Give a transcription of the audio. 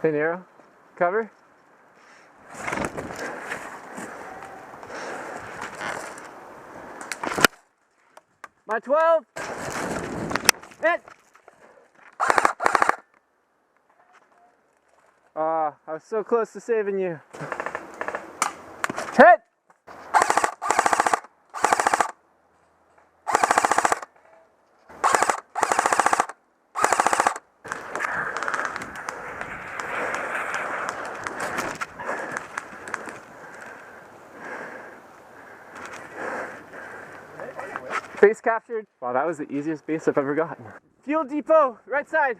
An arrow. Cover. My 12. Hit. I was so close to saving you. Hit. Base captured. Wow, that was the easiest base I've ever gotten. Fuel depot, right side.